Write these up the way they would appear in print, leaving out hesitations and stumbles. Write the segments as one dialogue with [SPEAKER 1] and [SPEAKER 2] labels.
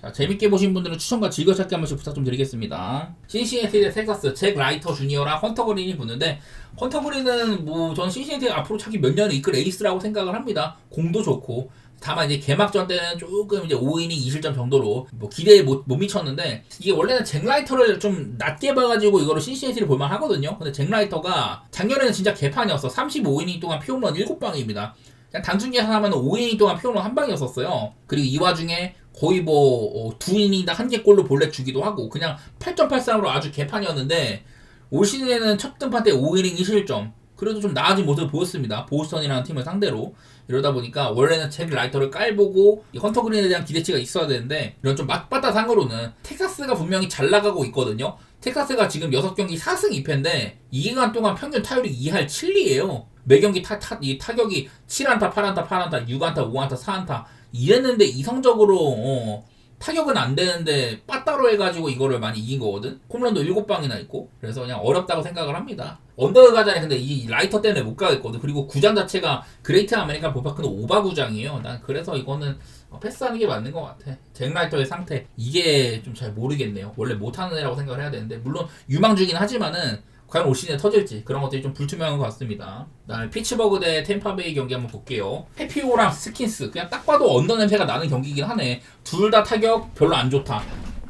[SPEAKER 1] 자, 재밌게 보신 분들은 추천과 즐겨찾기 한 번씩 부탁 좀 드리겠습니다. 신시내티 대 텍사스, 잭 라이터 주니어랑 헌터 그린이 붙는데, 헌터 그린은 전 신시내티 앞으로 차기 몇 년을 이끌 에이스라고 생각을 합니다. 공도 좋고. 다만 이제 개막전 때는 조금 이제 5이닝 2실점 정도로 기대에 못 미쳤는데, 이게 원래는 잭 라이터를 좀 낮게 봐가지고 이거를 신시내티를 볼만 하거든요. 근데 잭 라이터가 작년에는 진짜 개판이었어. 35이닝 동안 피홈런 7방입니다. 그냥 단순 계산하면 5이닝 동안 피홈런 한 방이었었어요. 그리고 이 와중에 거의 2이닝당 한 개 골로 볼넷 주기도 하고 그냥 8.83으로 아주 개판이었는데, 올 시즌에는 첫 등판 때 5이닝 2실점, 그래도 좀 나아진 모습을 보였습니다. 보스턴이라는 팀을 상대로. 이러다 보니까 원래는 잭 라이터를 깔보고 이 헌터 그린에 대한 기대치가 있어야 되는데, 이런 좀 맞바따상으로는 텍사스가 분명히 잘 나가고 있거든요. 텍사스가 지금 6경기 4승 2패인데 이 기간 동안 평균 타율이 2할 7리에요. 매 경기 이 타격이 7안타, 8안타, 8안타, 6안타, 5안타, 4안타 이랬는데, 이성적으로 타격은 안 되는데 빠따로 해가지고 이거를 많이 이긴 거거든. 홈런도 7방이나 있고. 그래서 그냥 어렵다고 생각을 합니다. 언더를 가자니 근데 이 라이터 때문에 못 가겠거든. 그리고 구장 자체가 그레이트 아메리칸 볼파크는 오바 구장이에요. 난 그래서 이거는 패스하는 게 맞는 것 같아. 잭 라이터의 상태 이게 좀 잘 모르겠네요. 원래 못하는 애라고 생각을 해야 되는데, 물론 유망주긴 하지만은 과연 올 시즌에 터질지 그런 것들이 좀 불투명한 것 같습니다. 다음에 피츠버그 대 템파베이 경기 한번 볼게요. 페피오랑 스킨스, 그냥 딱 봐도 언더 냄새가 나는 경기이긴 하네. 둘 다 타격 별로 안 좋다.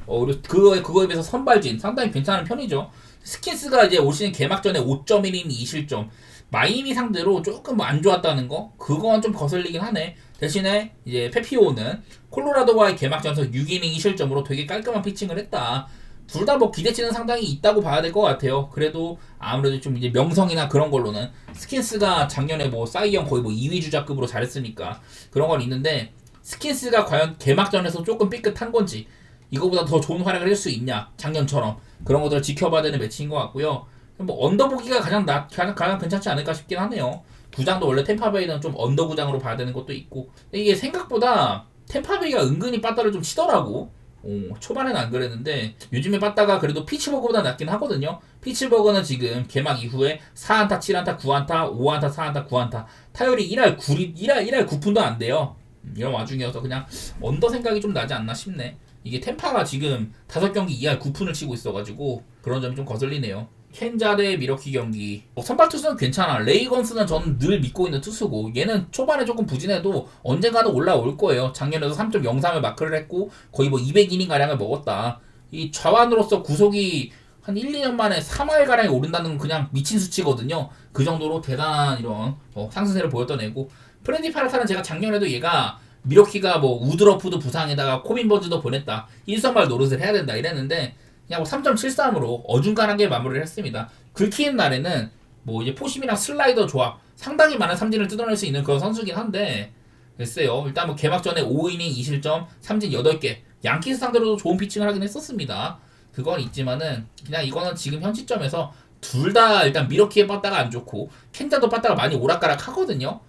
[SPEAKER 1] 그리고 그거에 비해서 선발진 상당히 괜찮은 편이죠. 스킨스가 이제 올 시즌 개막 전에 5.1이닝 2실점, 마이미 상대로 조금 안 좋았다는 거, 그건 좀 거슬리긴 하네. 대신에 이제 페피오는 콜로라도와의 개막전에서 6이닝 2실점으로 되게 깔끔한 피칭을 했다. 둘 다 기대치는 상당히 있다고 봐야 될 것 같아요. 그래도 아무래도 좀 이제 명성이나 그런 걸로는 스킨스가 작년에 사이영 거의 2위 주자급으로 잘했으니까 그런 건 있는데, 스킨스가 과연 개막전에서 조금 삐끗한 건지, 이거보다 더 좋은 활약을 할 수 있냐 작년처럼, 그런 것들을 지켜봐야 되는 매치인 것 같고요. 언더보기가 가장 괜찮지 않을까 싶긴 하네요. 구장도 원래 템파베이는 좀 언더 구장으로 봐야 되는 것도 있고, 근데 이게 생각보다 템파베이가 은근히 빠따를 좀 치더라고. 초반에는 안 그랬는데 요즘에 빠따가 그래도 피츠버그보다 낫긴 하거든요. 피츠버그는 지금 개막 이후에 4안타, 7안타, 9안타, 5안타, 4안타, 9안타, 타율이 1할 9푼도 안 돼요. 이런 와중이어서 그냥 언더 생각이 좀 나지 않나 싶네. 이게 템파가 지금 5경기 2할 9푼을 치고 있어가지고 그런 점이 좀 거슬리네요. 켄자 대 미러키 경기, 선발 투수는 괜찮아. 레이건스는 저는 늘 믿고 있는 투수고, 얘는 초반에 조금 부진해도 언젠가는 올라올 거예요. 작년에도 3.03을 마크를 했고 거의 200이닝 가량을 먹었다. 이 좌완으로서 구속이 한 1, 2년 만에 3할 가량이 오른다는 건 그냥 미친 수치거든요. 그 정도로 대단한 이런 상승세를 보였던 애고, 프렌디 파라타는 제가 작년에도 얘가 미러키가 우드러프도 부상에다가 코빈 버즈도 보냈다, 1선발 노릇을 해야 된다 이랬는데, 그냥 3.73으로 어중간하게 마무리를 했습니다. 긁히는 날에는 이제 포심이랑 슬라이더 조합, 상당히 많은 삼진을 뜯어낼 수 있는 그런 선수긴 한데, 글쎄요. 일단 개막 전에 5이닝 2실점, 삼진 8개, 양키스 상대로도 좋은 피칭을 하긴 했었습니다. 그건 있지만은 그냥 이거는 지금 현 시점에서 둘 다 일단 미러키의 빠따가 안 좋고 켄자도 빠따가 많이 오락가락 하거든요.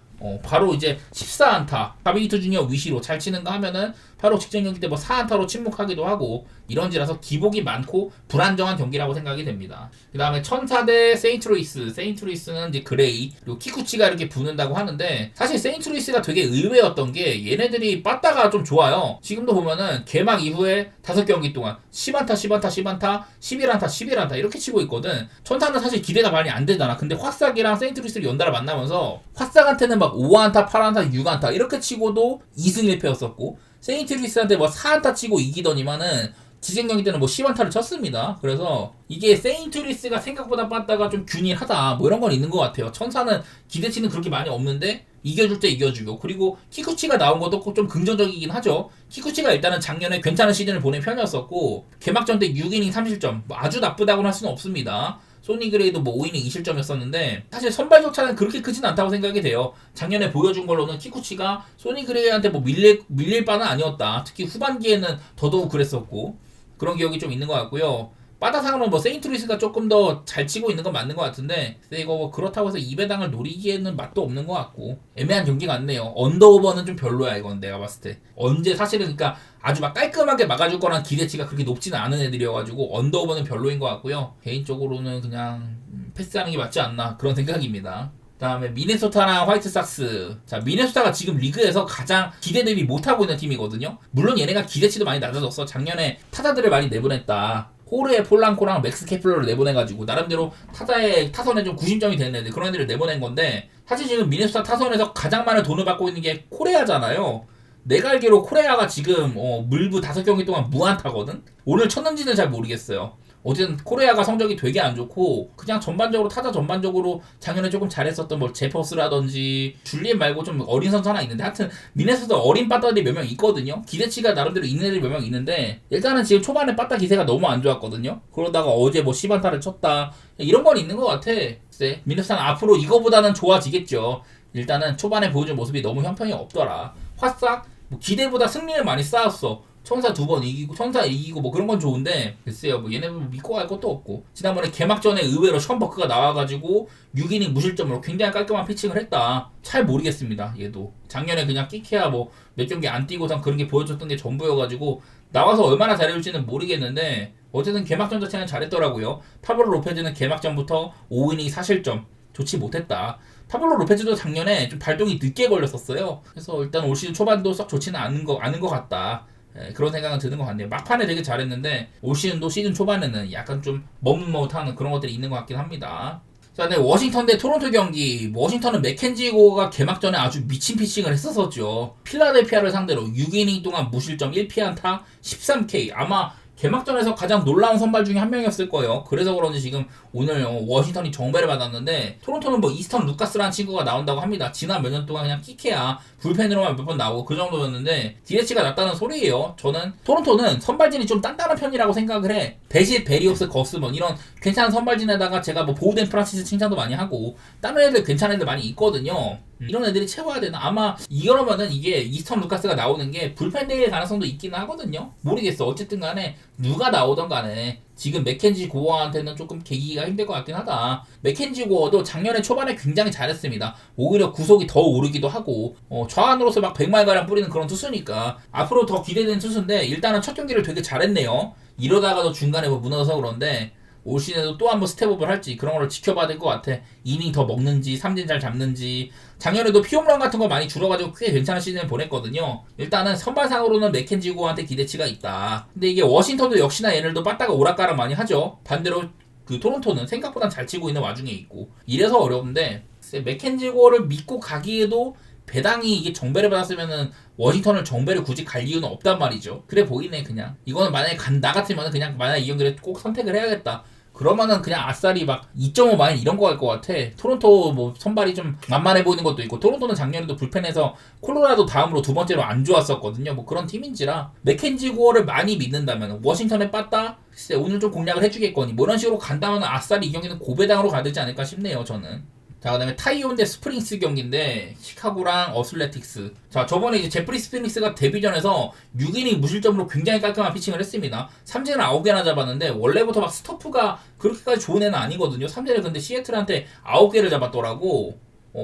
[SPEAKER 1] 바로 이제 14안타, 가비기투 주니어 위시로 잘 치는가 하면은 바로 직전 경기 때 4안타로 침묵하기도 하고, 이런지라서 기복이 많고 불안정한 경기라고 생각이 됩니다. 그 다음에 천사 대 세인트루이스는 이제 그레이 그리고 키쿠치가 이렇게 붙는다고 하는데, 사실 세인트루이스가 되게 의외였던 게 얘네들이 빠따가 좀 좋아요. 지금도 보면은 개막 이후에 5경기 동안 10안타 10안타 10안타 11안타 11안타 이렇게 치고 있거든. 천사는 사실 기대가 많이 안 되잖아. 근데 화싹이랑 세인트루이스를 연달아 만나면서 화싹한테는 5안타 8안타 6안타 이렇게 치고도 2승 1패였었고, 세인트루이스한테 4안타 치고 이기더니만은 지진 경기 때는 10안타를 쳤습니다. 그래서 이게 세인트루이스가 생각보다 빠따가 좀 균일하다, 이런 건 있는 것 같아요. 천사는 기대치는 그렇게 많이 없는데 이겨줄 때 이겨주고, 그리고 키쿠치가 나온 것도 좀 긍정적이긴 하죠. 키쿠치가 일단은 작년에 괜찮은 시즌을 보낸 편이었었고, 개막전 때 6이닝 3실점, 아주 나쁘다고는 할 수는 없습니다. 소니 그레이도 5이닝 2실점이었었는데 사실 선발 격차는 그렇게 크진 않다고 생각이 돼요. 작년에 보여준 걸로는 키쿠치가 소니 그레이한테 밀릴 바는 아니었다. 특히 후반기에는 더더욱 그랬었고, 그런 기억이 좀 있는 것 같고요. 빠다상으로는 세인트루이스가 조금 더 잘 치고 있는 건 맞는 것 같은데, 근데 이거 그렇다고 해서 2배당을 노리기에는 맛도 없는 것 같고 애매한 경기 같네요. 언더오버는 좀 별로야 이건 내가 봤을 때. 언제 사실은 그러니까 아주 깔끔하게 막아줄 거란 기대치가 그렇게 높지는 않은 애들이어가지고 언더오버는 별로인 것 같고요. 개인적으로는 그냥 패스하는 게 맞지 않나 그런 생각입니다. 그다음에 미네소타랑 화이트삭스. 자, 미네소타가 지금 리그에서 가장 기대 대비 못하고 있는 팀이거든요. 물론 얘네가 기대치도 많이 낮아졌어. 작년에 타자들을 많이 내보냈다. 호르에 폴랑코랑 맥스 케플러를 내보내가지고 나름대로 타자의 타선에 좀 구심점이 되는 애들, 그런 애들을 내보낸 건데, 사실 지금 미네소타 타선에서 가장 많은 돈을 받고 있는 게 코레아잖아요. 내가 알기로 코레아가 지금 물부 5경기 동안 무안타거든? 오늘 쳤는지는 잘 모르겠어요. 어쨌든 코레아가 성적이 되게 안 좋고, 그냥 전반적으로 타자 전반적으로 작년에 조금 잘했었던 뭐 제퍼스라든지 줄리엔 말고 좀 어린 선수 하나 있는데, 하여튼 미네소타 어린 빠따들이 몇 명 있거든요. 기대치가 나름대로 있는 애들이 몇 명 있는데, 일단은 지금 초반에 빠따 기세가 너무 안 좋았거든요. 그러다가 어제 뭐 시반타를 쳤다, 이런 건 있는 것 같아. 글쎄, 미네소타는 앞으로 이거보다는 좋아지겠죠. 일단은 초반에 보여준 모습이 너무 형편이 없더라. 화싹 뭐 기대보다 승리를 많이 쌓았어. 천사 2번 이기고 천사 이기고 뭐 그런 건 좋은데, 글쎄요, 뭐 얘네 믿고 갈 것도 없고. 지난번에 개막전에 의외로 션버크가 나와가지고 6이닝 무실점으로 굉장히 깔끔한 피칭을 했다. 잘 모르겠습니다. 얘도 작년에 그냥 끼케야 뭐 몇 경기 안 뛰고선 그런 게 보여줬던 게 전부여가지고 나와서 얼마나 잘해줄지는 모르겠는데, 어쨌든 개막전 자체는 잘했더라고요. 파블로 로페즈는 개막전부터 5이닝 4실점, 좋지 못했다. 파블로 로페즈도 작년에 좀 발동이 늦게 걸렸었어요. 그래서 일단 올 시즌 초반도 썩 좋지는 않은 것 같다. 그런 생각은 드는 것 같네요. 막판에 되게 잘했는데 올 시즌도 시즌 초반에는 약간 좀 머뭇머뭇하는 그런 것들이 있는 것 같긴 합니다. 자, 네, 워싱턴 대 토론토 경기. 워싱턴은 맥켄지 고가 개막전에 아주 미친 피칭을 했었었죠. 필라델피아를 상대로 6이닝 동안 무실점 1피안타 13K. 아마 개막전에서 가장 놀라운 선발 중에 한 명이었을 거예요. 그래서 그런지 지금 오늘 워싱턴이 정배를 받았는데, 토론토는 뭐 이스턴 루카스라는 친구가 나온다고 합니다. 지난 몇 년 동안 그냥 키케야 불펜으로만 몇 번 나오고 그 정도였는데 기대치가 낮다는 소리예요. 저는 토론토는 선발진이 좀 단단한 편이라고 생각을 해. 베시, 베리옵스, 거스먼 이런 괜찮은 선발진에다가 제가 뭐 보우덴 프란시스 칭찬도 많이 하고 다른 애들 괜찮은 애들 많이 있거든요. 이런 애들이 채워야 되나? 아마 이러면은 이게 이스턴 루카스가 나오는 게 불펜 대회의 가능성도 있기는 하거든요. 모르겠어. 어쨌든 간에 누가 나오던 간에 지금 맥켄지 고어한테는 조금 계기가 힘들 것 같긴 하다. 맥켄지 고어도 작년에 초반에 굉장히 잘했습니다. 오히려 구속이 더 오르기도 하고 좌완으로서 막 100마일가량 뿌리는 그런 투수니까 앞으로 더 기대되는 투수인데, 일단은 첫 경기를 되게 잘했네요. 이러다가도 중간에 뭐 무너져서 그런데 올 시즌에도 또 한번 스텝업을 할지 그런 걸 지켜봐야 될 것 같아. 이닝 더 먹는지 삼진 잘 잡는지. 작년에도 피홈런 같은 거 많이 줄어가지고 꽤 괜찮은 시즌을 보냈거든요. 일단은 선발상으로는 맥켄지 고어한테 기대치가 있다. 근데 이게 워싱턴도 역시나 얘네들도 빠따가 오락가락 많이 하죠. 반대로 그 토론토는 생각보다 잘 치고 있는 와중에 있고, 이래서 어려운데, 맥켄지 고어를 믿고 가기에도 배당이 이게 정배를 받았으면은 워싱턴을 정배를 굳이 갈 이유는 없단 말이죠. 그래 보이네. 그냥 이거는 만약에 나 같으면은 그냥 만약 이 경기를 꼭 선택을 해야겠다, 그러면은 그냥 아싸리 막 2.5 마인 이런 거 갈 것 같아. 토론토 뭐 선발이 좀 만만해 보이는 것도 있고, 토론토는 작년에도 불펜에서 콜로라도 다음으로 두 번째로 안 좋았었거든요. 뭐 그런 팀인지라 맥켄지 고어를 많이 믿는다면 워싱턴에 빠따 글쎄 오늘 좀 공략을 해주겠거니 뭐 이런 식으로 간다면 아싸리 이 경기는 고배당으로 가야 되지 않을까 싶네요, 저는. 자, 그 다음에 타이온 대 스프링스 경기인데, 시카고랑 어슬레틱스. 자, 저번에 이제 제프리 스프링스가 데뷔전에서 6이닝 무실점으로 굉장히 깔끔한 피칭을 했습니다. 삼진을 9개나 잡았는데, 원래부터 막 스토프가 그렇게까지 좋은 애는 아니거든요. 삼진을 근데 시애틀한테 9개를 잡았더라고.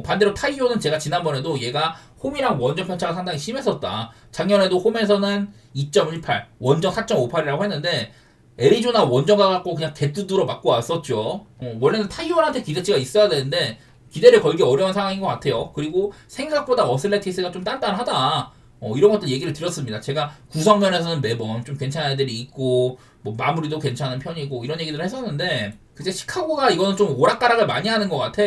[SPEAKER 1] 반대로 타이온은 제가 지난번에도 얘가 홈이랑 원정 편차가 상당히 심했었다. 작년에도 홈에서는 2.18, 원정 4.58이라고 했는데, 애리조나 원정 가갖고 그냥 개뚜드러 맞고 왔었죠. 원래는 타이온한테 기대치가 있어야 되는데 기대를 걸기 어려운 상황인 것 같아요. 그리고 생각보다 어슬레티스가 좀 단단하다. 이런 것도 얘기를 드렸습니다. 제가 구성면에서는 매번 좀 괜찮은 애들이 있고 뭐 마무리도 괜찮은 편이고 이런 얘기를 했었는데, 그제 시카고가 이거는 좀 오락가락을 많이 하는 것 같아.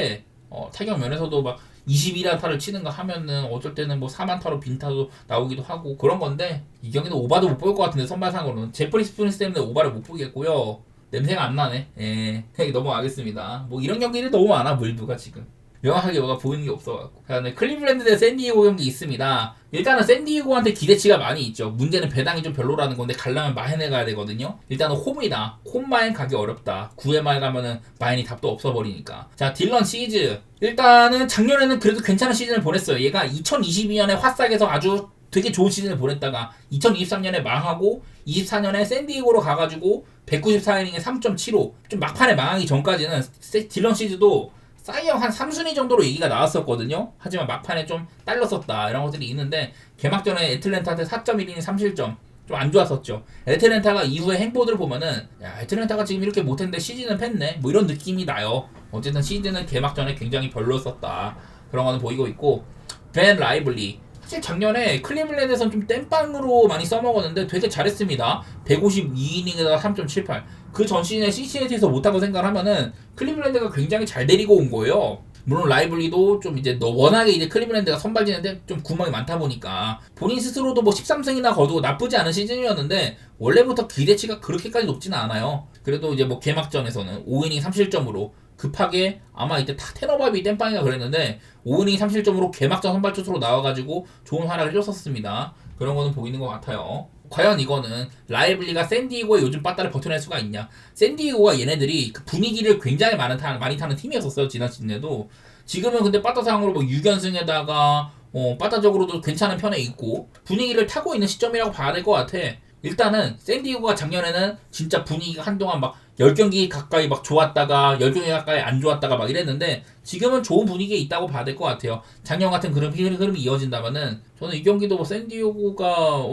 [SPEAKER 1] 타격 면에서도 막 21안타를 치는가 하면은 어쩔 때는 뭐 4만타로 빈타도 나오기도 하고 그런 건데, 이 경기는 오바도 못 볼 것 같은데 선발상으로는 제프리 스프린스 때문에 오바를 못 보겠고요. 냄새가 안 나네. 예, 넘어가겠습니다. 뭐 이런 경기들이 너무 많아. 물부가 지금 명확하게 뭐가 보이는 게 없어갖고. 그다음에 클리블랜드 대 샌디에고 경기 있습니다. 일단은 샌디에고한테 기대치가 많이 있죠. 문제는 배당이 좀 별로라는 건데 가려면 마헨에 가야 되거든요. 일단은 홈이다. 홈 마인 가기 어렵다. 9회 말 가면은 마인이 답도 없어버리니까. 자, 딜런 시즈. 일단은 작년에는 그래도 괜찮은 시즌을 보냈어요. 얘가 2022년에 화싹에서 아주 되게 좋은 시즌을 보냈다가 2023년에 망하고 24년에 샌디에고로 가가지고 194이닝에 3.75. 좀 막판에 망하기 전까지는 딜런 시즈도 사이언 한 3순위 정도로 얘기가 나왔었거든요. 하지만 막판에 좀 딸렸었다 이런 것들이 있는데, 개막전에 애틀랜타한테 4.1이닝 3실점 좀 안 좋았었죠. 애틀랜타가 이후에 행보들을 보면은 야, 애틀랜타가 지금 이렇게 못했는데 시즌은 팼네 뭐 이런 느낌이 나요. 어쨌든 시즌은 개막전에 굉장히 별로였었다. 그런 거는 보이고 있고, 벤 라이블리. 사실 작년에 클리블랜드에서는 좀 땜빵으로 많이 써먹었는데 되게 잘했습니다. 152이닝에다가 3.78. 그 전 시즌에 CCNT에서 못하고 생각을 하면은 클리블랜드가 굉장히 잘 데리고 온 거예요. 물론 라이블리도 좀 이제 워낙에 이제 클리블랜드가 선발진인데 좀 구멍이 많다 보니까 본인 스스로도 뭐 13승이나 거두고 나쁘지 않은 시즌이었는데 원래부터 기대치가 그렇게까지 높지는 않아요. 그래도 이제 뭐 개막전에서는 5이닝 3실점으로 급하게 아마 이때 테너바비 땜빵이가 그랬는데 5이닝 3실점으로 개막전 선발 투수로 나와가지고 좋은 활약을 해줬었습니다. 그런 거는 보이는 것 같아요. 과연 이거는 라이블리가 샌디에고의 요즘 빠따를 버텨낼 수가 있냐. 샌디에고가 얘네들이 그 분위기를 굉장히 많이 타는 팀이었었어요. 지난 시즌에도. 지금은 근데 빠따 상으로 뭐 6연승에다가 빠따적으로도 괜찮은 편에 있고 분위기를 타고 있는 시점이라고 봐야 될 것 같아. 일단은 샌디에고가 작년에는 진짜 분위기가 한동안 막 10경기 가까이 막 좋았다가 10경기 가까이 안 좋았다가 막 이랬는데 지금은 좋은 분위기에 있다고 봐야 될 것 같아요. 작년 같은 흐름이 이어진다면은 저는 이 경기도 뭐 샌디에고가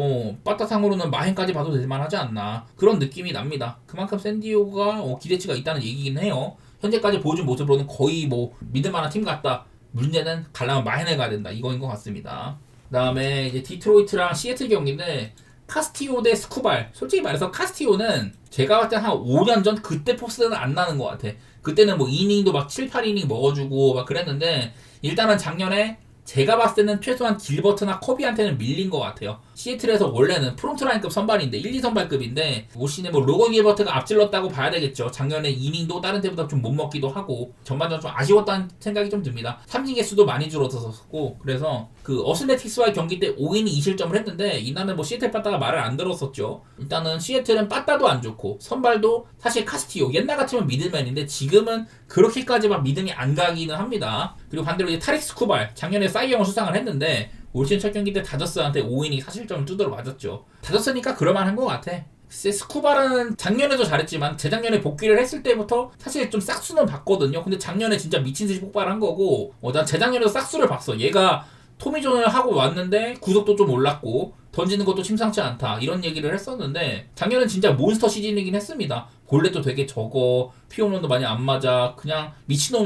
[SPEAKER 1] 빠따상으로는 마행까지 봐도 될만 하지 않나 그런 느낌이 납니다. 그만큼 샌디에고가 기대치가 있다는 얘기긴 해요. 현재까지 보여준 모습으로는 거의 뭐 믿을만한 팀 같다. 문제는 가려면 마행을 가야 된다. 이거인 것 같습니다. 그 다음에 이제 디트로이트랑 시애틀 경기인데 카스티오 대 스쿠발. 솔직히 말해서 카스티오는 제가 봤을 때 한 5년 전 그때 포스는 안 나는 것 같아. 그때는 뭐 이닝도 막 7, 8이닝 먹어주고 막 그랬는데 일단은 작년에 제가 봤을 때는 최소한 길버트나 커비한테는 밀린 것 같아요. 시애틀에서 원래는 프론트라인급 선발인데 1, 2선발급인데 올 시즌에 뭐 로건 길버트가 앞질렀다고 봐야 되겠죠. 작년에 이닝도 다른 때보다 좀 못 먹기도 하고 전반적으로 좀 아쉬웠다는 생각이 좀 듭니다. 삼진 개수도 많이 줄어들었고 그래서 그 어슬레틱스와의 경기 때 5이닝 2실점을 했는데 이날은 뭐 시애틀 빠따가 말을 안 들었었죠. 일단은 시애틀은 빠따도 안 좋고 선발도 사실 카스티오 옛날 같으면 미들맨인데 지금은 그렇게까지 막 믿음이 안 가기는 합니다. 그리고 반대로 이제 타릭 스쿠발 작년에 사이영을 수상을 했는데 올 시즌 첫 경기 때 다저스한테 5이닝 4실점을 두드러 맞았죠. 다저스니까 그럴만한 것 같아. 스쿠발은 작년에도 잘했지만 재작년에 복귀를 했을 때부터 사실 좀 싹수는 봤거든요. 근데 작년에 진짜 미친듯이 폭발한 거고 난 재작년에도 싹수를 봤어. 얘가 토미존을 하고 왔는데 구속도 좀 올랐고 던지는 것도 심상치 않다 이런 얘기를 했었는데 작년엔 진짜 몬스터 시즌이긴 했습니다. 볼넷도 되게 적어 피홈런도 많이 안 맞아 그냥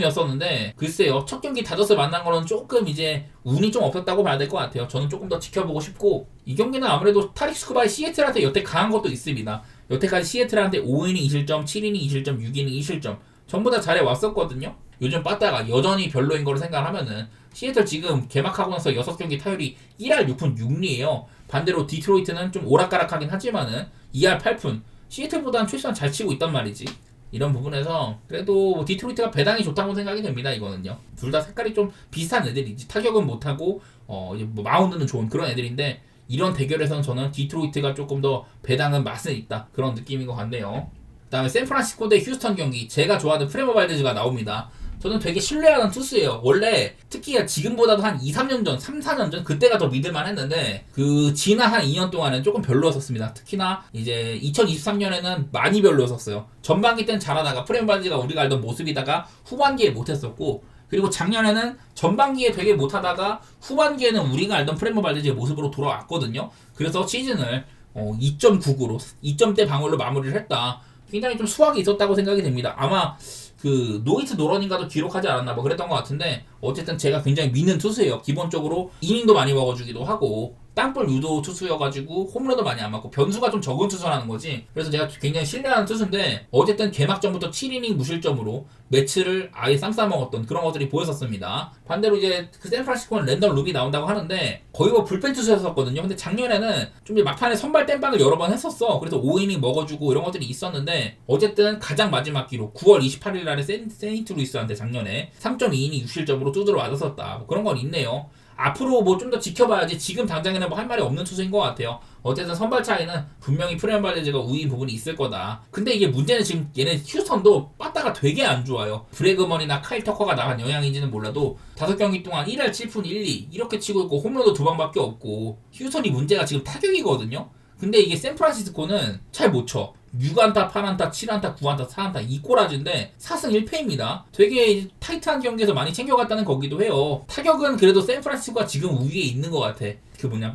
[SPEAKER 1] 미친놈이었었는데 글쎄요 첫 경기 다저스 만난 거는 조금 이제 운이 좀 없었다고 봐야 될 것 같아요. 저는 조금 더 지켜보고 싶고 이 경기는 아무래도 타릭 스쿠바의 시애틀한테 여태 강한 것도 있습니다. 여태까지 시애틀한테 5이닝 2실점 7이닝 2실점 6이닝 2실점 전부 다 잘해왔었거든요. 요즘 빠따가 여전히 별로인 거를 생각하면은 시애틀 지금 개막하고 나서 6경기 타율이 1할 6푼 6리에요. 반대로 디트로이트는 좀 오락가락하긴 하지만은 2할 8푼 시애틀보다는 최소한 잘 치고 있단 말이지. 이런 부분에서 그래도 뭐 디트로이트가 배당이 좋다고 생각이 됩니다. 이거는요. 둘 다 색깔이 좀 비슷한 애들이지. 타격은 못하고 이제 뭐 마운드는 좋은 그런 애들인데 이런 대결에서는 저는 디트로이트가 조금 더 배당은 맛은 있다. 그런 느낌인 것 같네요. 그 다음에 샌프란시스코 대 휴스턴 경기 제가 좋아하는 프레모 발데즈가 나옵니다. 저는 되게 신뢰하는 투수예요. 원래 특히 지금보다도 한 2, 3년 전, 3, 4년 전 그때가 더 믿을만 했는데 그 지난 한 2년 동안은 조금 별로였었습니다. 특히나 이제 2023년에는 많이 별로였었어요. 전반기 때는 잘하다가 프레모 발데즈가 우리가 알던 모습이다가 후반기에 못했었고 그리고 작년에는 전반기에 되게 못하다가 후반기에는 우리가 알던 프레모 발데즈의 모습으로 돌아왔거든요. 그래서 시즌을 2.99로 2점대 방어로 마무리를 했다. 굉장히 좀 수확이 있었다고 생각이 됩니다. 아마 그 노이트 노런인가도 기록하지 않았나 뭐 그랬던 것 같은데 어쨌든 제가 굉장히 믿는 투수예요. 기본적으로 이닝도 많이 먹어주기도 하고 땅볼 유도 투수여가지고 홈런도 많이 안 맞고 변수가 좀 적은 투수라는 거지. 그래서 제가 굉장히 신뢰하는 투수인데 어쨌든 개막전부터 7이닝 무실점으로 매치를 아예 쌈 싸먹었던 그런 것들이 보였었습니다. 반대로 이제 그 샌프란시스코는 랜던 루비 나온다고 하는데 거의 뭐 불펜 투수였었거든요. 근데 작년에는 좀 이제 막판에 선발 땜빵을 여러 번 했었어. 그래서 5이닝 먹어주고 이런 것들이 있었는데 어쨌든 가장 마지막 기록 9월 28일 날에 세인트루이스한테 작년에 3.2이닝 6실점으로 두드러 맞았었다. 뭐 그런 건 있네요. 앞으로 뭐 좀 더 지켜봐야지. 지금 당장에는 뭐 할 말이 없는 투수인 것 같아요. 어쨌든 선발 차이는 분명히 프레모 발데즈가 우위인 부분이 있을 거다. 근데 이게 문제는 지금 얘네 휴스턴도 빠따가 되게 안 좋아요. 브래그먼이나 카일 터커가 나간 영향인지는 몰라도 5경기 동안 1할 7푼 1리 이렇게 치고 있고 홈런도 2방밖에 없고 휴스턴이 문제가 지금 타격이거든요. 근데 이게 샌프란시스코는 잘 못 쳐. 6안타, 8안타, 7안타, 9안타, 4안타 이 꼬라지인데 4승 1패입니다. 되게 타이트한 경기에서 많이 챙겨갔다는 거기도 해요. 타격은 그래도 샌프란시스코가 지금 우위에 있는 것 같아.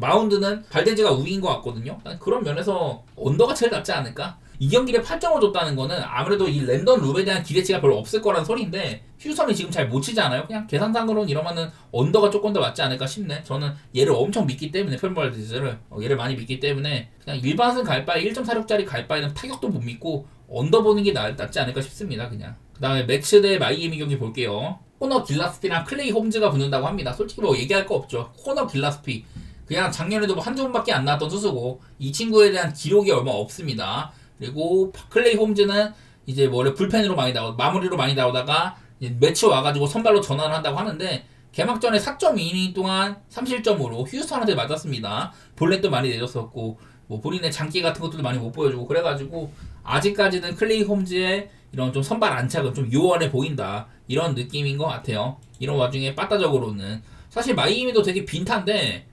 [SPEAKER 1] 마운드는 발데즈가 우위인 것 같거든요. 그런 면에서 언더가 제일 낫지 않을까? 이 경기를 8점을 줬다는 거는 아무래도 이 랜던 룹에 대한 기대치가 별로 없을 거란 소리인데 휴스턴이 지금 잘 못 치잖아요. 그냥 계산상으로는 이러면은 언더가 조금 더 맞지 않을까 싶네. 저는 얘를 엄청 믿기 때문에 펠벌드즈를 얘를 많이 믿기 때문에 그냥 일반승 갈 바에 1.46짜리 갈 바에는 타격도 못 믿고 언더 보는 게 낫지 않을까 싶습니다. 그냥 그 다음에 맥스 대 마이애미 경기 볼게요. 코너 길라스피랑 클레이 홈즈가 붙는다고 합니다. 솔직히 뭐 얘기할 거 없죠. 코너 길라스피 그냥 작년에도 뭐 한두 번밖에 안 나왔던 투수고 이 친구에 대한 기록이 얼마 없습니다. 그리고 클레이 홈즈는 이제 원래 불펜으로 많이 나오 마무리로 많이 나오다가 매치 와가지고 선발로 전환을 한다고 하는데 개막전에 4.2이닝 동안 3실점으로 휴스턴한테 맞았습니다. 볼넷도 많이 내줬었고 뭐 본인의 장기 같은 것들도 많이 못 보여주고 그래가지고 아직까지는 클레이 홈즈의 이런 좀 선발 안착은 좀 요원해 보인다 이런 느낌인 것 같아요. 이런 와중에 빠따적으로는 사실 마이애미도 되게 빈탄데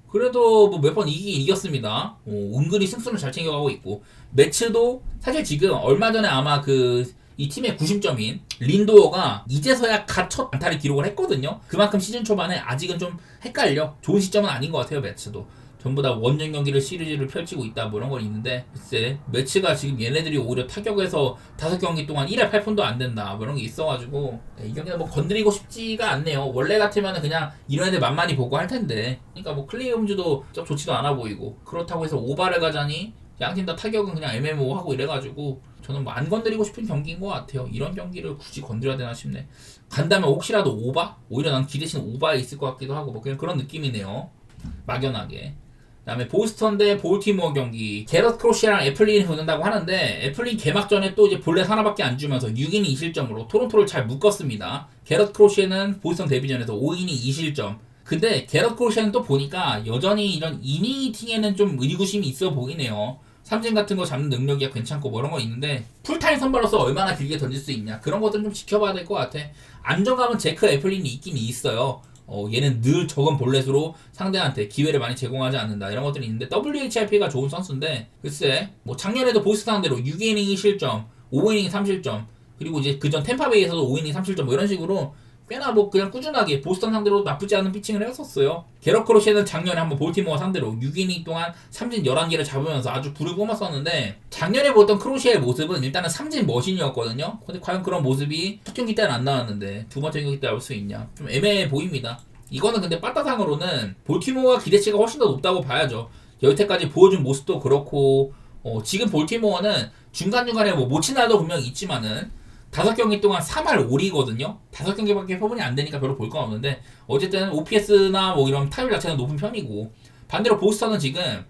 [SPEAKER 1] 그래도 뭐 몇 번 이겼습니다. 은근히 승수를 잘 챙겨가고 있고 매츠도 사실 지금 얼마 전에 아마 이 팀의 구심점인 린도어가 이제서야 갓 첫 안타를 기록을 했거든요. 그만큼 시즌 초반에 아직은 좀 헷갈려. 좋은 시점은 아닌 것 같아요. 매츠도 전부 다 원정 경기를 시리즈를 펼치고 있다 뭐 이런 건 있는데 글쎄 매츠가 지금 얘네들이 오히려 타격에서 5경기 동안 1할 8푼도 안 된다 뭐 이런 게 있어가지고 이 경기는 뭐 건드리고 싶지가 않네요. 원래 같으면 그냥 이런 애들 만만히 보고 할 텐데 그러니까 뭐 클레이 홈즈도 좀 좋지도 않아 보이고 그렇다고 해서 오바를 가자니 양팀 다 타격은 그냥 애매모호하고 이래가지고 저는 뭐 안 건드리고 싶은 경기인 것 같아요. 이런 경기를 굳이 건드려야 되나 싶네. 간다면 혹시라도 오바? 오히려 난 기대치는 오바에 있을 것 같기도 하고 뭐 그냥 그런 느낌이네요. 막연하게. 그 다음에 보스턴 대 볼티모어 경기 게럿 크로시랑 애플린이 붙는다고 하는데 애플린 개막전에 또 이제 볼넷 하나밖에 안 주면서 6이닝 2실점으로 토론토를 잘 묶었습니다. 게럿 크로시는 보스턴 데뷔전에서 5이닝 2실점 근데 게럿 크로시는 또 보니까 여전히 이런 이닝 히팅에는 좀 의구심이 있어 보이네요. 삼진 같은 거 잡는 능력이 괜찮고 뭐 이런 거 있는데 풀타임 선발로서 얼마나 길게 던질 수 있냐 그런 것들 좀 지켜봐야 될 것 같아. 안정감은 제크 애플린이 있긴 있어요. 얘는 늘 적은 볼넷으로 상대한테 기회를 많이 제공하지 않는다 이런 것들이 있는데 WHIP가 좋은 선수인데 글쎄 뭐 작년에도 보스 상대로 6이닝 2실점 5이닝 3실점 그리고 이제 그전 템파베이에서도 5이닝 3실점 뭐 이런 식으로 꽤나 뭐 그냥 꾸준하게 보스턴 상대로 나쁘지 않은 피칭을 했었어요. 게럿 크로시는 작년에 한번 볼티모어 상대로 6이닝 동안 삼진 11개를 잡으면서 아주 불을 뿜었었는데 작년에 보던 크로시의 모습은 일단은 삼진 머신이었거든요. 근데 과연 그런 모습이 첫 경기 때는 안 나왔는데 두 번째 경기 때 나올 수 있냐 좀 애매해 보입니다. 이거는 근데 빠따상으로는 볼티모어가 기대치가 훨씬 더 높다고 봐야죠. 여태까지 보여준 모습도 그렇고 지금 볼티모어는 중간중간에 뭐 못 치는 날도 분명히 있지만은 5경기 동안 3할 5리거든요. 5경기밖에 표본이 안 되니까 별로 볼 건 없는데 어쨌든 OPS나 뭐 이런 타율 자체는 높은 편이고 반대로 보스턴은 지금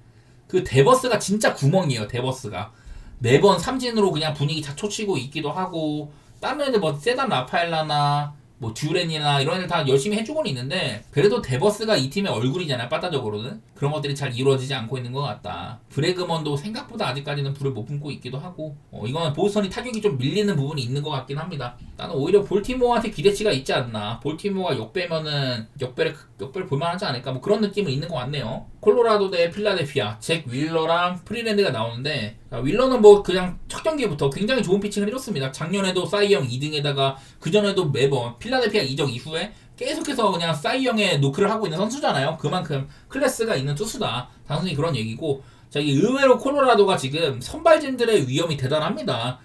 [SPEAKER 1] 그 데버스가 진짜 구멍이에요. 데버스가 매번 삼진으로 그냥 분위기 자초치고 있기도 하고 다른 애들 뭐 세단 라파엘라나 뭐 듀렌이나 이런 애들 다 열심히 해주고는 있는데 그래도 데버스가 이 팀의 얼굴이잖아요. 빠따적으로는 그런 것들이 잘 이루어지지 않고 있는 것 같다. 브래그먼도 생각보다 아직까지는 불을 못 뿜고 있기도 하고 이거는 보스턴이 타격이 좀 밀리는 부분이 있는 것 같긴 합니다. 나는 오히려 볼티모어한테 기대치가 있지 않나. 볼티모어가 역배면은 역배를 볼만하지 않을까 뭐 그런 느낌은 있는 것 같네요. 콜로라도 대 필라델피아 잭 윌러랑 프리랜드가 나오는데 윌러는 뭐 그냥 첫 경기부터 굉장히 좋은 피칭을 해줬습니다. 작년에도 사이영 2등에다가 그전에도 매번 필라델피아 이적 이후에 계속해서 그냥 사이영에 노크를 하고 있는 선수잖아요. 그만큼 클래스가 있는 투수다. 단순히 그런 얘기고 의외로 콜로라도가 지금 선발진들의 위험이 대단합니다.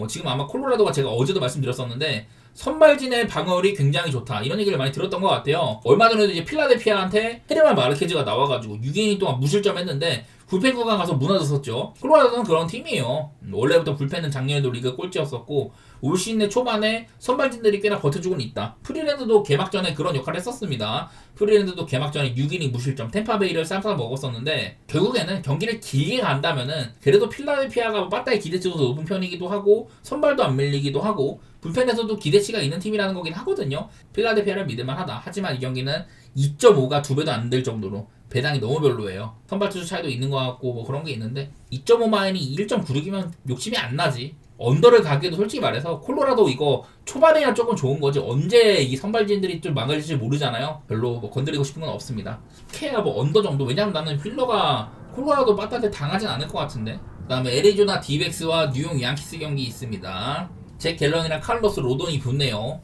[SPEAKER 1] 지금 아마 콜로라도가 제가 어제도 말씀드렸었는데 선발진의 방어율이 굉장히 좋다 이런 얘기를 많이 들었던 것 같아요. 얼마 전에도 이제 필라델피아한테 헤르만 마르케즈가 나와가지고 6이닝 동안 무실점했는데 불펜 구간 가서 무너졌었죠. 콜로라도는 그런 팀이에요. 원래부터 불펜은 작년에도 리그 꼴찌였었고 올 시즌 초반에 선발진들이 꽤나 버텨주고는 있다. 프리랜드도 개막전에 그런 역할을 했었습니다. 프리랜드도 개막전에 6이닝 무실점 템파베이를 쌈싸 먹었었는데 결국에는 경기를 길게 간다면은 그래도 필라델피아가 빠따의 기대치도 높은 편이기도 하고 선발도 안 밀리기도 하고 불펜에서도 기대치가 있는 팀이라는 거긴 하거든요. 필라델피아를 믿을만 하다. 하지만 이 경기는 2.5가 2배도 안 될 정도로 배당이 너무 별로예요. 선발 투수 차이도 있는 것 같고 뭐 그런 게 있는데 2.5 마인이 1.96이면 욕심이 안 나지. 언더를 가기에도 솔직히 말해서 콜로라도 이거 초반에야 조금 좋은 거지 언제 이 선발진들이 좀 망가질지 모르잖아요. 별로 뭐 건드리고 싶은 건 없습니다. 캐야 뭐 언더 정도. 왜냐면 나는 휠러가 콜로라도 빠따한테 당하진 않을 것 같은데. 그 다음에 애리조나 디백스와 뉴욕 양키스 경기 있습니다. 잭 갤런이랑 칼로스 로돈이 붙네요.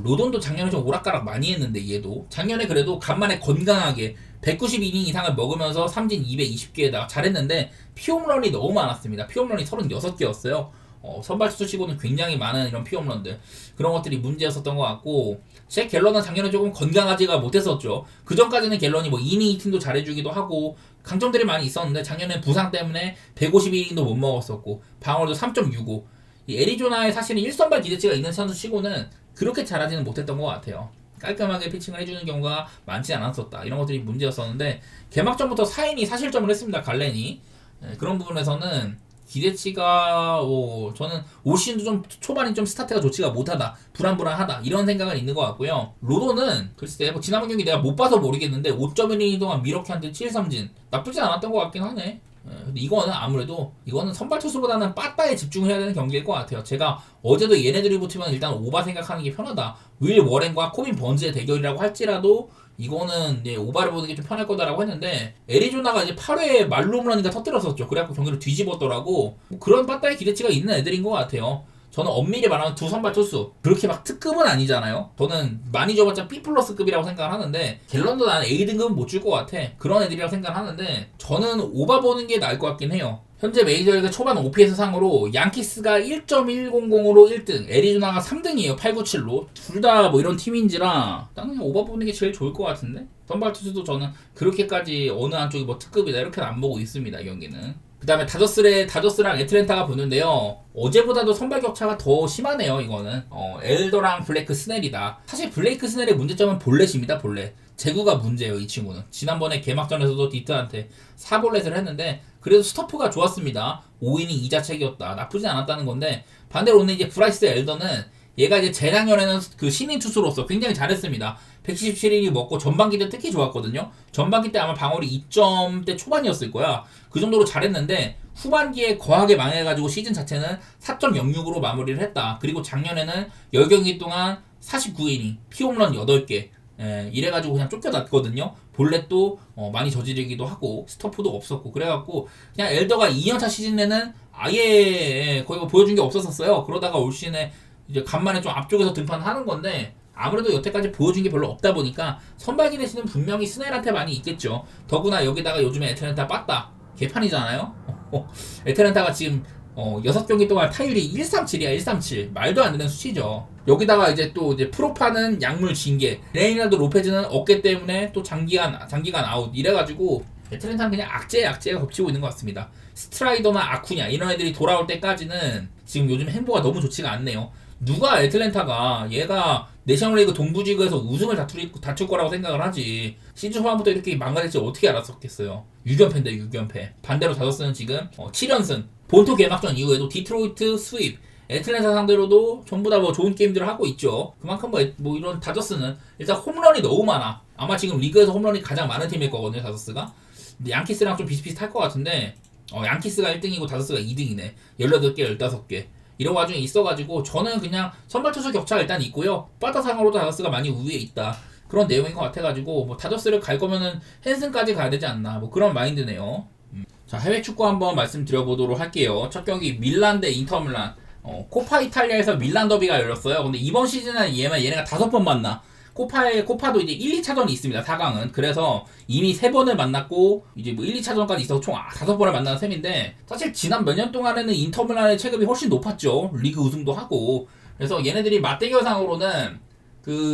[SPEAKER 1] 로돈도 작년에 좀 오락가락 많이 했는데 얘도 작년에 그래도 간만에 건강하게 192이닝 이상을 먹으면서 삼진 220개에다가 잘했는데 피홈런이 너무 많았습니다. 피홈런이 36개였어요. 선발 투수치고는 굉장히 많은 이런 피홈런들, 그런 것들이 문제였었던 것 같고, 제 갤런은 작년에 조금 건강하지가 못했었죠. 그 전까지는 갤런이 뭐 이닝 히팅도 잘해주기도 하고 강점들이 많이 있었는데, 작년에 부상 때문에 152이닝도 못 먹었었고 방어도 3.65. 이 애리조나에 사실은 1선발 기대치가 있는 선수 치고는 그렇게 잘하지는 못했던 것 같아요. 깔끔하게 피칭을 해주는 경우가 많지 않았었다, 이런 것들이 문제였었는데, 개막전부터 4이닝 사실점을 했습니다, 갈렌이. 그런 부분에서는 기대치가 저는 올 시즌도 좀 초반이 좀 스타트가 좋지가 못하다, 불안불안하다, 이런 생각은 있는 것 같고요. 로도는 글쎄 지난번 경기 내가 못 봐서 모르겠는데 5.1이닝 동안 미러키한테 7삼진 나쁘지 않았던 것 같긴 하네. 근데 이거는 아무래도 이거는 선발 투수보다는 빠따에 집중해야 되는 경기일 것 같아요. 제가 어제도 얘네들이 붙으면 일단 오바 생각하는 게 편하다, 윌 워렌과 코빈 번즈의 대결이라고 할지라도 이거는 오바를 보는 게 좀 편할 거다라고 했는데, 애리조나가 이제 8회에 말홈런인가 터뜨렸었죠. 그래갖고 경기를 뒤집었더라고. 뭐 그런 빠따의 기대치가 있는 애들인 것 같아요. 저는 엄밀히 말하면 두 선발 투수 그렇게 막 특급은 아니잖아요. 저는 많이 줘봤자 B 플러스급이라고 생각을 하는데, 갤런도 난 A 등급은 못 줄 것 같아. 그런 애들이라고 생각을 하는데, 저는 오바 보는 게 나을 것 같긴 해요. 현재 메이저리그 초반 OPS 상으로 양키스가 1.100으로 1등, 애리조나가 3등이에요. 897로. 둘 다 뭐 이런 팀인지라 나는 그냥 오바 보는 게 제일 좋을 것 같은데, 선발 투수도 저는 그렇게까지 어느 한쪽이 뭐 특급이다 이렇게는 안 보고 있습니다, 이 경기는. 그 다음에 다저스랑 애틀랜타가 붙는데요. 어제보다도 선발 격차가 더 심하네요, 이거는. 엘더랑 블레이크 스넬이다. 사실 블레이크 스넬의 문제점은 볼넷입니다, 볼넷. 제구가 문제예요, 이 친구는. 지난번에 개막전에서도 디트한테 4볼넷을 했는데, 그래도 스토프가 좋았습니다. 5이닝 2자책이었다. 나쁘지 않았다는 건데, 반대로 오늘 이제 브라이스 엘더는 얘가 이제 재작년에는 그 신인 투수로서 굉장히 잘했습니다. 177이닝 먹고 전반기 때 특히 좋았거든요. 전반기 때 아마 방어율이 2점대 초반이었을 거야. 그 정도로 잘했는데 후반기에 거하게 망해가지고 시즌 자체는 4.06으로 마무리를 했다. 그리고 작년에는 10경기 동안 49이닝, 피홈런 8개, 이래가지고 그냥 쫓겨났거든요. 볼넷도 많이 저지르기도 하고 스토프도 없었고, 그래갖고 그냥 엘더가 2년차 시즌에는 아예 거의 뭐 보여준 게 없었어요. 그러다가 올 시즌에 이제 간만에 좀 앞쪽에서 등판하는 건데, 아무래도 여태까지 보여준 게 별로 없다 보니까 선발 기대치는 분명히 스넬한테 많이 있겠죠. 더구나 여기다가 요즘에 애틀랜타 빠따 개판이잖아요. 애틀랜타가 지금 6경기 동안 타율이 137이야. 137 말도 안 되는 수치죠. 여기다가 이제 또 이제 프로파는 약물 징계, 레이날도 로페즈는 어깨 때문에 또 장기간 아웃, 이래가지고 애틀랜타는 그냥 악재가 겹치고 있는 것 같습니다. 스트라이더나 아쿠냐 이런 애들이 돌아올 때까지는 지금 요즘 행보가 너무 좋지가 않네요. 누가 애틀랜타가 얘가 내셔널리그 동부지구에서 우승을 다툴 거라고 생각을 하지, 시즌 후반부터 이렇게 망가질지 어떻게 알았었겠어요. 6연패인데 6연패. 반대로 다저스는 지금 7연승, 본토 개막전 이후에도 디트로이트 스윕, 애틀랜타 상대로도 전부 다 뭐 좋은 게임들을 하고 있죠. 그만큼 뭐 이런 다저스는 일단 홈런이 너무 많아. 아마 지금 리그에서 홈런이 가장 많은 팀일 거거든요, 다저스가. 근데 양키스랑 좀 비슷비슷할 것 같은데, 양키스가 1등이고 다저스가 2등이네. 18개, 15개. 이런 와중에 있어가지고 저는 그냥 선발 투수 격차가 일단 있고요. 빠따상으로도 다저스가 많이 우위에 있다, 그런 내용인 것 같아가지고 뭐 다저스를 갈 거면은 헨슨까지 가야 되지 않나, 뭐 그런 마인드네요. 자, 해외 축구 한번 말씀드려보도록 할게요. 첫 경기 밀란 대 인터밀란. 코파 이탈리아에서 밀란 더비가 열렸어요. 근데 이번 시즌은 얘네가 5번 만나. 코파도 이제 1, 2차전이 있습니다, 4강은. 그래서 이미 3번을 만났고, 이제 뭐 1, 2차전까지 있어서 총 5번을 만나는 셈인데, 사실 지난 몇 년 동안에는 인터밀란의 체급이 훨씬 높았죠. 리그 우승도 하고. 그래서 얘네들이 맞대결상으로는,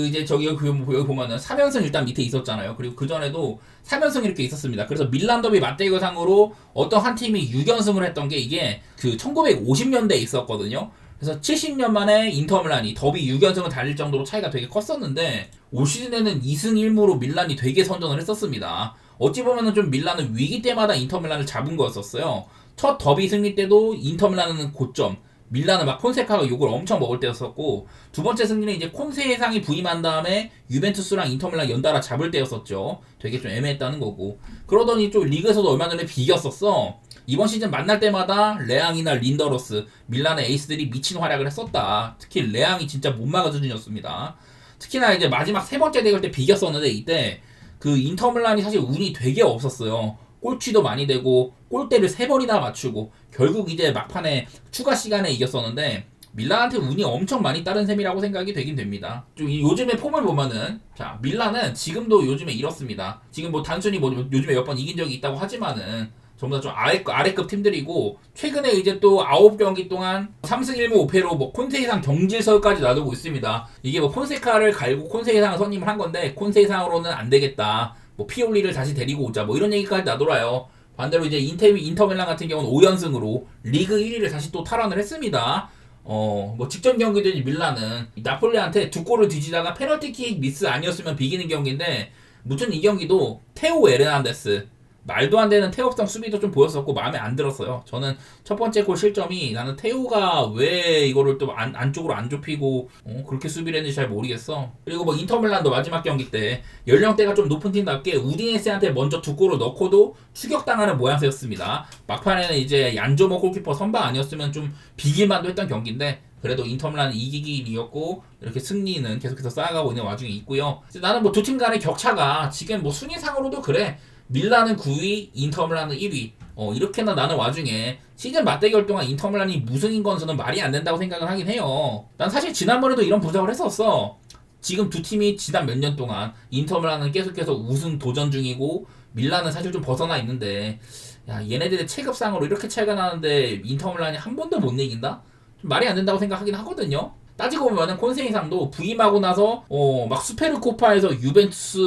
[SPEAKER 1] 이제 여기 보면은 3연승 일단 밑에 있었잖아요. 그리고 그전에도 3연승 이렇게 있었습니다. 그래서 밀란 더비 맞대결상으로 어떤 한 팀이 6연승을 했던 게 이게 1950년대에 있었거든요. 그래서 70년 만에 인터밀란이 더비 6연승을 달릴 정도로 차이가 되게 컸었는데, 올 시즌에는 2승 1무로 밀란이 되게 선전을 했었습니다. 어찌 보면은 좀 밀란은 위기 때마다 인터밀란을 잡은 거였었어요. 첫 더비 승리 때도 인터밀란은 고점, 밀란은 막 콘세카가 욕을 엄청 먹을 때였었고, 두 번째 승리는 이제 콘세상이 부임한 다음에 유벤투스랑 인터밀란 연달아 잡을 때였었죠. 되게 좀 애매했다는 거고. 그러더니 좀 리그에서도 얼마 전에 비겼었어. 이번 시즌 만날 때마다 레앙이나 린더로스, 밀란의 에이스들이 미친 활약을 했었다. 특히 레앙이 진짜 못 막아 수준이었습니다. 특히나 이제 마지막 세 번째 대결 때 비겼었는데, 이때 인터밀란이 사실 운이 되게 없었어요. 골치도 많이 되고 골대를 3번이나 맞추고 결국 이제 막판에 추가 시간에 이겼었는데, 밀란한테 운이 엄청 많이 따른 셈이라고 생각이 되긴 됩니다. 좀 요즘의 폼을 보면은 자 밀란은 지금도 요즘에 이렇습니다. 지금 뭐 단순히 뭐 요즘에 몇 번 이긴 적이 있다고 하지만은 전부 다 좀 아래급 팀들이고 최근에 이제 또 9경기 동안 3승 1무 5패로 뭐 콘세이상 경질설까지 놔두고 있습니다. 이게 뭐 폰세카를 갈고 콘세이상을 선임을 한 건데 콘세이상으로는 안 되겠다. 뭐 피올리를 다시 데리고 오자. 뭐 이런 얘기까지 나돌아요. 반대로 이제 인터밀란 같은 경우는 5연승으로 리그 1위를 다시 또 탈환을 했습니다. 뭐 직전 경기도 밀란은 나폴리한테 두 골을 뒤지다가 페널티킥 미스 아니었으면 비기는 경기인데 무튼 이 경기도 테오 에르난데스 말도 안 되는 태업성 수비도 좀 보였었고 마음에 안 들었어요. 저는 첫 번째 골 실점이 나는 태우가 왜 이거를 또 안쪽으로 안 좁히고 그렇게 수비를 했는지 잘 모르겠어. 그리고 뭐 인터밀란도 마지막 경기 때 연령대가 좀 높은 팀답게 우디네세한테 먼저 두 골을 넣고도 추격당하는 모양새였습니다. 막판에는 이제 얀조모 골키퍼 선방 아니었으면 좀 비길만도 했던 경기인데 그래도 인터밀란은 이기기이었고 이렇게 승리는 계속해서 쌓아가고 있는 와중에 있고요. 나는 뭐 두 팀 간의 격차가 지금 뭐 순위상으로도 그래. 밀란은 9위, 인터밀란은 1위. 이렇게나 나는 와중에 시즌 맞대결 동안 인터밀란이 무승인 건수는 말이 안 된다고 생각을 하긴 해요. 난 사실 지난번에도 이런 분석을 했었어. 지금 두 팀이 지난 몇 년 동안 인터밀란은 계속해서 우승 도전 중이고 밀란은 사실 좀 벗어나 있는데 야 얘네들의 체급상으로 이렇게 차이가 나는데 인터밀란이 한 번도 못 이긴다? 좀 말이 안 된다고 생각하긴 하거든요. 따지고 보면은 콘세이상도 부임하고 나서 막 수페르코파에서 유벤투스,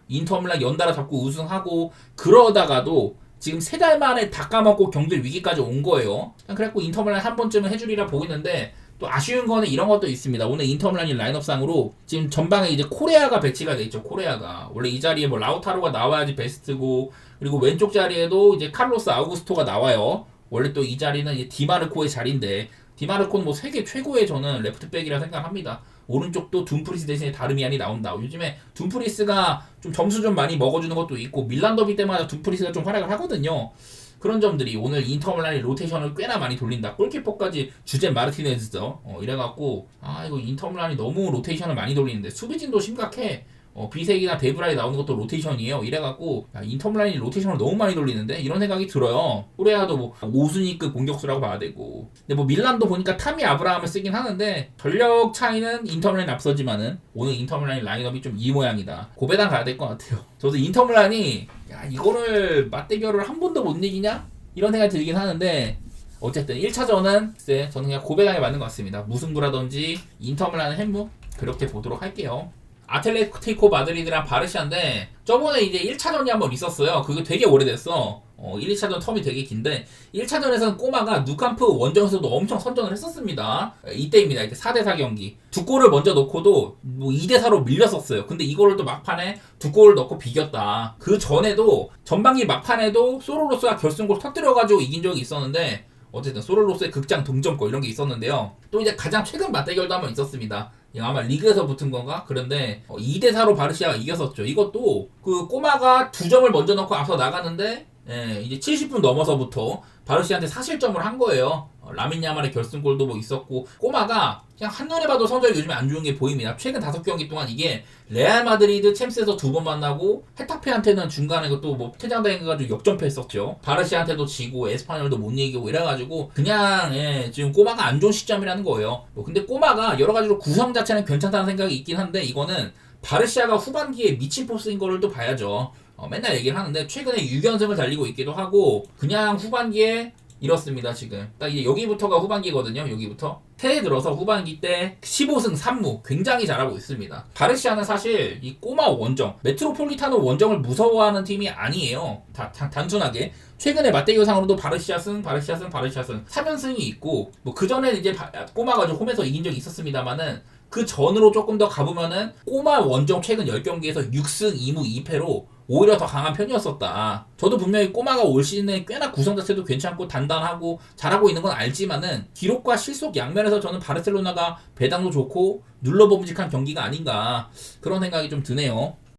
[SPEAKER 1] 인터밀란 연달아 잡고 우승하고 그러다가도 지금 3달 만에 다 까먹고 경질 위기까지 온 거예요. 그래갖고 인터밀란 한 번쯤은 해주리라 보고 있는데 또 아쉬운 거는 이런 것도 있습니다. 오늘 인터밀란이 라인업상으로 지금 전방에 이제 코레아가 배치가 돼 있죠. 코레아가 원래 이 자리에 뭐 라우타로가 나와야지 베스트고 그리고 왼쪽 자리에도 이제 카를로스 아우구스토가 나와요. 원래 또 이 자리는 이제 디마르코의 자리인데 디마르코는 뭐 세계 최고의 저는 레프트백이라 생각합니다. 오른쪽도 둠프리스 대신에 다르미안이 나온다. 요즘에 둠프리스가 좀 점수 좀 많이 먹어주는 것도 있고 밀란 더비 때마다 둠프리스가 좀 활약을 하거든요. 그런 점들이 오늘 인터밀란이 로테이션을 꽤나 많이 돌린다. 골키퍼까지 주제 마르티네즈죠. 이래갖고 이거 인터밀란이 너무 로테이션을 많이 돌리는데 수비진도 심각해. 비색이나 데브라이 나오는 것도 로테이션이에요. 이래갖고 인터밀란이 로테이션을 너무 많이 돌리는데 이런 생각이 들어요. 코레아도 뭐 5순위급 공격수라고 봐야 되고 근데 뭐 밀란도 보니까 타미 아브라함을 쓰긴 하는데 전력 차이는 인터밀란이 앞서지만은 오늘 인터밀란이 라인업이 좀 이 모양이다. 고배당 가야 될 것 같아요. 저도 인터밀란이 이거를 맞대결을 한 번도 못 이기냐? 이런 생각이 들긴 하는데 어쨌든 1차전은 글쎄 저는 그냥 고배당에 맞는 것 같습니다. 무승부라든지 인터밀란의 햄무 그렇게 보도록 할게요. 아틀레티코 마드리드랑 바르샤인데 저번에 이제 1차전이 한번 있었어요. 그게 되게 오래됐어. 1, 2차전 텀이 되게 긴데 1차전에서는 꼬마가 누캄프 원정에서도 엄청 선전을 했었습니다. 이때입니다. 이때 4대4 경기. 두 골을 먼저 넣고도 뭐 2대4로 밀렸었어요. 근데 이거를 또 막판에 두 골을 넣고 비겼다. 그 전에도 전반기 막판에도 소로로스가 결승골 터뜨려가지고 이긴 적이 있었는데 어쨌든 소로로스의 극장 동점골 이런 게 있었는데요. 또 이제 가장 최근 맞대결도 한번 있었습니다. 아마 리그에서 붙은 건가? 그런데 2대4로 바르시아가 이겼었죠. 이것도 그 꼬마가 2점을 먼저 넣고 앞서 나가는데 이제 70분 넘어서부터 바르시아한테 사실점을 한 거예요. 라민 야말의 결승골도 뭐 있었고 꼬마가 그냥 한눈에 봐도 성적이 요즘에 안 좋은 게 보입니다. 최근 5경기 동안 이게 레알 마드리드 챔스에서 2번 만나고 헤타페한테는 중간에 또 뭐 퇴장당해가지고 역전패했었죠. 바르시아한테도 지고 에스파뇰도 못 이기고 이래가지고 그냥 지금 꼬마가 안 좋은 시점이라는 거예요. 근데 꼬마가 여러 가지로 구성 자체는 괜찮다는 생각이 있긴 한데 이거는 바르시아가 후반기에 미친 포스인 거를 또 봐야죠. 맨날 얘기를 하는데 최근에 6연승을 달리고 있기도 하고 그냥 후반기에 이렇습니다. 지금 딱 이제 여기부터가 후반기거든요. 여기부터 새해 들어서 후반기 때 15승 3무 굉장히 잘하고 있습니다. 바르시아는 사실 이 꼬마 원정 메트로폴리타노 원정을 무서워하는 팀이 아니에요. 단순하게 최근에 맞대결상으로도 바르시아 승 3연승이 있고 뭐 그전에 이제 꼬마가 좀 홈에서 이긴 적이 있었습니다만은 그 전으로 조금 더 가보면은 꼬마 원정 최근 10경기에서 6승 2무 2패로 오히려 더 강한 편이었었다. 저도 분명히 꼬마가 올 시즌에 꽤나 구성 자체도 괜찮고 단단하고 잘하고 있는 건 알지만은 기록과 실속 양면에서 저는 바르셀로나가 배당도 좋고 눌러봄직한 경기가 아닌가 그런 생각이 좀 드네요.